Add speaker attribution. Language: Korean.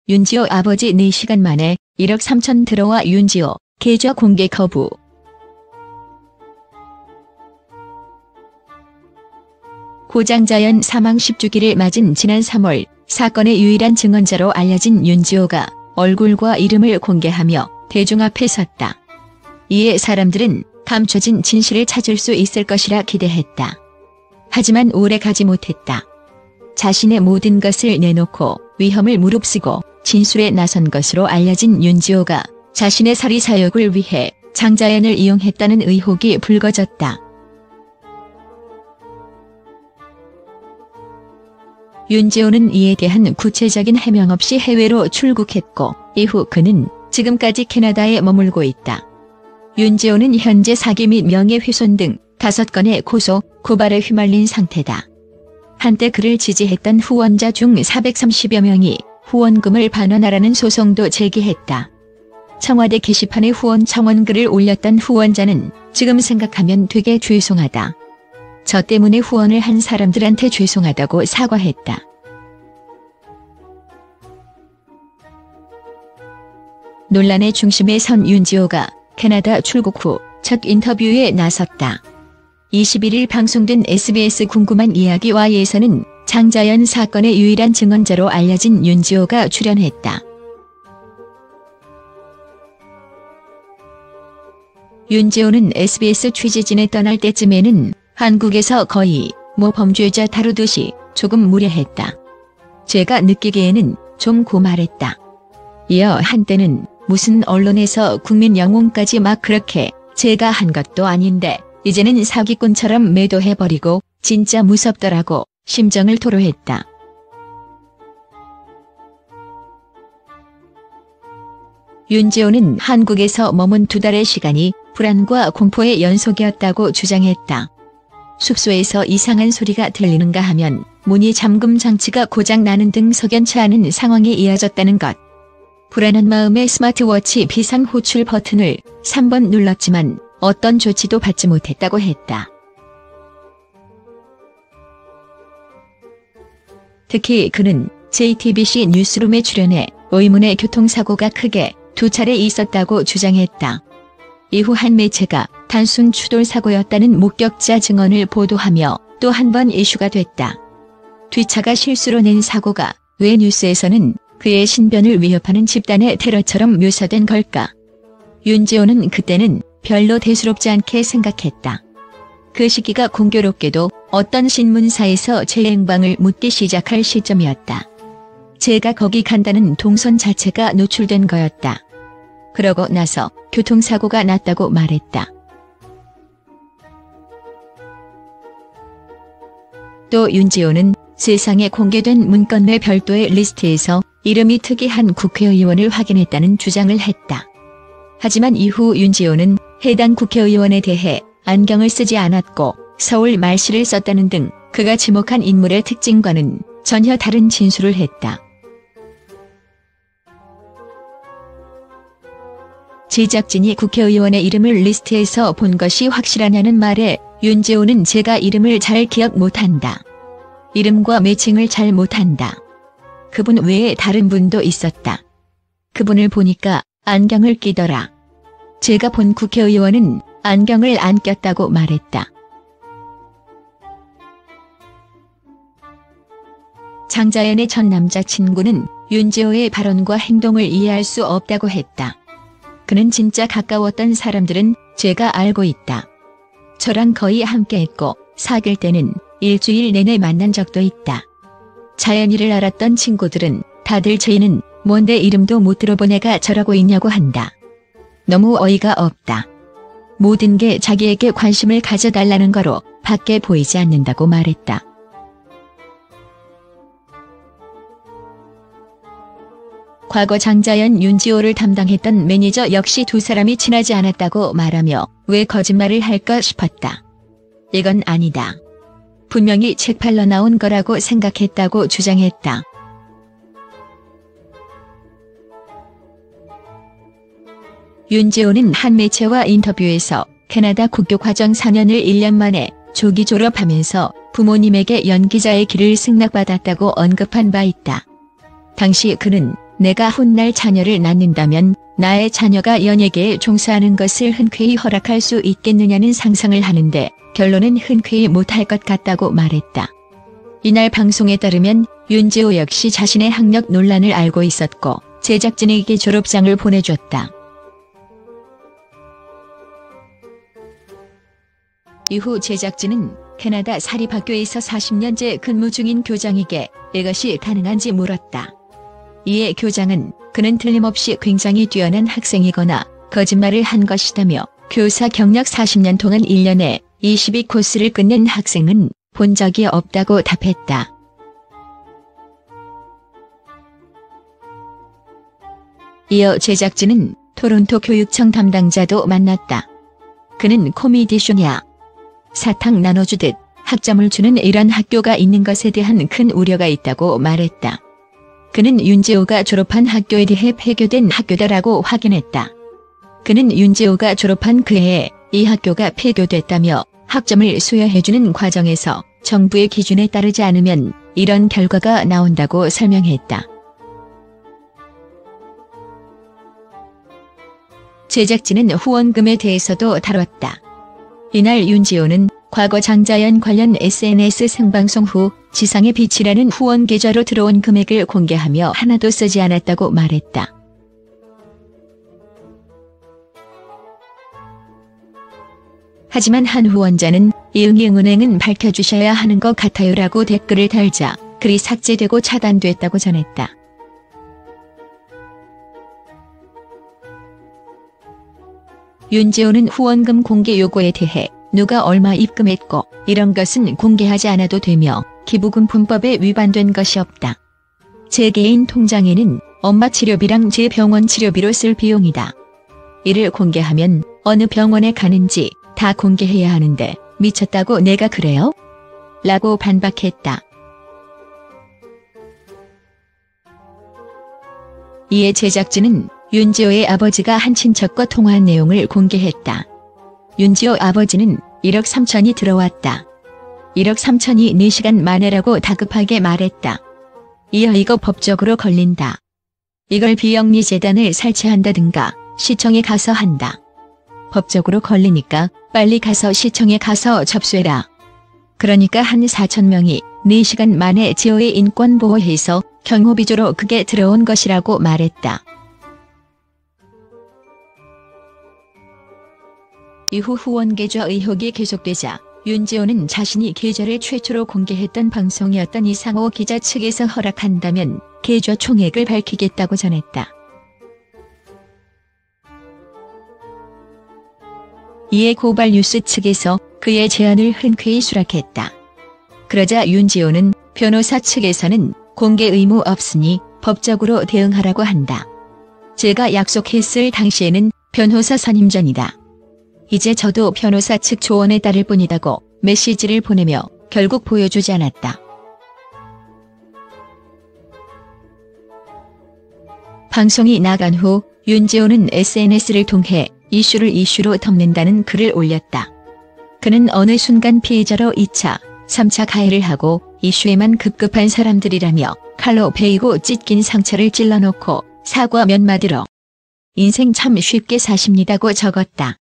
Speaker 1: 윤지호 아버지 4시간 만에 1억 3천 들어와 윤지호 계좌 공개 거부. 고장자연 사망 10주기를 맞은 지난 3월 사건의 유일한 증언자로 알려진 윤지호가 얼굴과 이름을 공개하며 대중 앞에 섰다. 이에 사람들은 감춰진 진실을 찾을 수 있을 것이라 기대했다. 하지만 오래 가지 못했다. 자신의 모든 것을 내놓고 위험을 무릅쓰고 진술에 나선 것으로 알려진 윤지호가 자신의 사리 사욕을 위해 장자연을 이용했다는 의혹이 불거졌다. 윤지호는 이에 대한 구체적인 해명 없이 해외로 출국했고 이후 그는 지금까지 캐나다에 머물고 있다. 윤지호는 현재 사기 및 명예훼손 등 5건의 고소, 고발에 휘말린 상태다. 한때 그를 지지했던 후원자 중 430여 명이 후원금을 반환하라는 소송도 제기했다. 청와대 게시판에 후원 청원 글을 올렸던 후원자는 지금 생각하면 되게 죄송하다. 저 때문에 후원을 한 사람들한테 죄송하다고 사과했다. 논란의 중심에 선 윤지호가 캐나다 출국 후 첫 인터뷰에 나섰다. 21일 방송된 SBS 궁금한 이야기와에서는 장자연 사건의 유일한 증언자로 알려진 윤지호가 출연했다. 윤지호는 SBS 취재진에 떠날 때쯤에는 한국에서 거의 범죄자 다루듯이 조금 무례했다. 제가 느끼기에는 좀 고말했다. 이어 한때는 무슨 언론에서 국민 영웅까지 막 그렇게 제가 한 것도 아닌데 이제는 사기꾼처럼 매도해버리고 진짜 무섭더라고 심정을 토로했다. 윤지호는 한국에서 머문 2달의 시간이 불안과 공포의 연속이었다고 주장했다. 숙소에서 이상한 소리가 들리는가 하면 문이 잠금 장치가 고장 나는 등 석연치 않은 상황이 이어졌다는 것. 불안한 마음에 스마트워치 비상 호출 버튼을 3번 눌렀지만 어떤 조치도 받지 못했다고 했다. 특히 그는 JTBC 뉴스룸에 출연해 의문의 교통사고가 크게 2차례 있었다고 주장했다. 이후 한 매체가 단순 추돌 사고였다는 목격자 증언을 보도하며 또 한 번 이슈가 됐다. 뒷차가 실수로 낸 사고가 왜 뉴스에서는 그의 신변을 위협하는 집단의 테러처럼 묘사된 걸까? 윤지호는 그때는 별로 대수롭지 않게 생각했다. 그 시기가 공교롭게도 어떤 신문사에서 제 행방을 묻기 시작할 시점이었다. 제가 거기 간다는 동선 자체가 노출된 거였다. 그러고 나서 교통사고가 났다고 말했다. 또 윤지호는 세상에 공개된 문건 내 별도의 리스트에서 이름이 특이한 국회의원을 확인했다는 주장을 했다. 하지만 이후 윤지호는 해당 국회의원에 대해 안경을 쓰지 않았고 서울 말씨를 썼다는 등 그가 지목한 인물의 특징과는 전혀 다른 진술을 했다. 제작진이 국회의원의 이름을 리스트에서 본 것이 확실하냐는 말에 윤지호는 제가 이름을 잘 기억 못한다. 이름과 매칭을 잘 못한다. 그분 외에 다른 분도 있었다. 그분을 보니까 안경을 끼더라. 제가 본 국회의원은 안경을 안 꼈다고 말했다. 장자연의 전 남자친구는 윤지호의 발언과 행동을 이해할 수 없다고 했다. 그는 진짜 가까웠던 사람들은 제가 알고 있다. 저랑 거의 함께했고 사귈 때는 일주일 내내 만난 적도 있다. 자연이를 알았던 친구들은 다들 쟤는 뭔데 이름도 못 들어본 애가 저러고 있냐고 한다. 너무 어이가 없다. 모든 게 자기에게 관심을 가져달라는 거로 밖에 보이지 않는다고 말했다. 과거 장자연 윤지호를 담당했던 매니저 역시 2사람이 친하지 않았다고 말하며 왜 거짓말을 할까 싶었다. 이건 아니다. 분명히 책 팔러 나온 거라고 생각했다고 주장했다. 윤지호는 한 매체와 인터뷰에서 캐나다 국교 과정 4년을 1년 만에 조기 졸업하면서 부모님에게 연기자의 길을 승낙받았다고 언급한 바 있다. 당시 그는 내가 훗날 자녀를 낳는다면 나의 자녀가 연예계에 종사하는 것을 흔쾌히 허락할 수 있겠느냐는 상상을 하는데 결론은 흔쾌히 못할 것 같다고 말했다. 이날 방송에 따르면 윤지호 역시 자신의 학력 논란을 알고 있었고 제작진에게 졸업장을 보내줬다. 이후 제작진은 캐나다 사립학교에서 40년째 근무 중인 교장에게 이것이 가능한지 물었다. 이에 교장은 그는 틀림없이 굉장히 뛰어난 학생이거나 거짓말을 한 것이다며 교사 경력 40년 동안 1년에 22코스를 끝낸 학생은 본 적이 없다고 답했다. 이어 제작진은 토론토 교육청 담당자도 만났다. 그는 코미디쇼냐 사탕 나눠주듯 학점을 주는 이런 학교가 있는 것에 대한 큰 우려가 있다고 말했다. 그는 윤지호가 졸업한 학교에 대해 폐교된 학교다라고 확인했다. 그는 윤지호가 졸업한 그 해에 이 학교가 폐교됐다며 학점을 수여해주는 과정에서 정부의 기준에 따르지 않으면 이런 결과가 나온다고 설명했다. 제작진은 후원금에 대해서도 다뤘다. 이날 윤지호는 과거 장자연 관련 SNS 생방송 후 지상의 빛이라는 후원 계좌로 들어온 금액을 공개하며 하나도 쓰지 않았다고 말했다. 하지만 한 후원자는 이응이응은행은 밝혀주셔야 하는 것 같아요라고 댓글을 달자 글이 삭제되고 차단됐다고 전했다. 윤지호는 후원금 공개 요구에 대해 누가 얼마 입금했고 이런 것은 공개하지 않아도 되며 기부금품법에 위반된 것이 없다. 제 개인 통장에는 엄마 치료비랑 제 병원 치료비로 쓸 비용이다. 이를 공개하면 어느 병원에 가는지 다 공개해야 하는데 미쳤다고 내가 그래요? 라고 반박했다. 이에 제작진은 윤지호의 아버지가 한 친척과 통화한 내용을 공개했다. 윤지호 아버지는 1억 3천이 들어왔다. 1억 3천이 4시간 만에라고 다급하게 말했다. 이어 이거 법적으로 걸린다. 이걸 비영리 재단을 설치한다든가 시청에 가서 한다. 법적으로 걸리니까 빨리 가서 시청에 가서 접수해라. 그러니까 한 4천 명이 4시간 만에 지호의 인권 보호해서 경호비조로 그게 들어온 것이라고 말했다. 이후 후원 계좌 의혹이 계속되자 윤지호는 자신이 계좌를 최초로 공개했던 방송이었던 이상호 기자 측에서 허락한다면 계좌 총액을 밝히겠다고 전했다. 이에 고발뉴스 측에서 그의 제안을 흔쾌히 수락했다. 그러자 윤지호는 변호사 측에서는 공개 의무 없으니 법적으로 대응하라고 한다. 제가 약속했을 당시에는 변호사 선임 전이다. 이제 저도 변호사 측 조언에 따를 뿐이다고 메시지를 보내며 결국 보여주지 않았다. 방송이 나간 후 윤지호는 SNS를 통해 이슈로 덮는다는 글을 올렸다. 그는 어느 순간 피해자로 2차, 3차 가해를 하고 이슈에만 급급한 사람들이라며 칼로 베이고 찢긴 상처를 찔러놓고 사과 몇 마디로 인생 참 쉽게 사십니다고 적었다.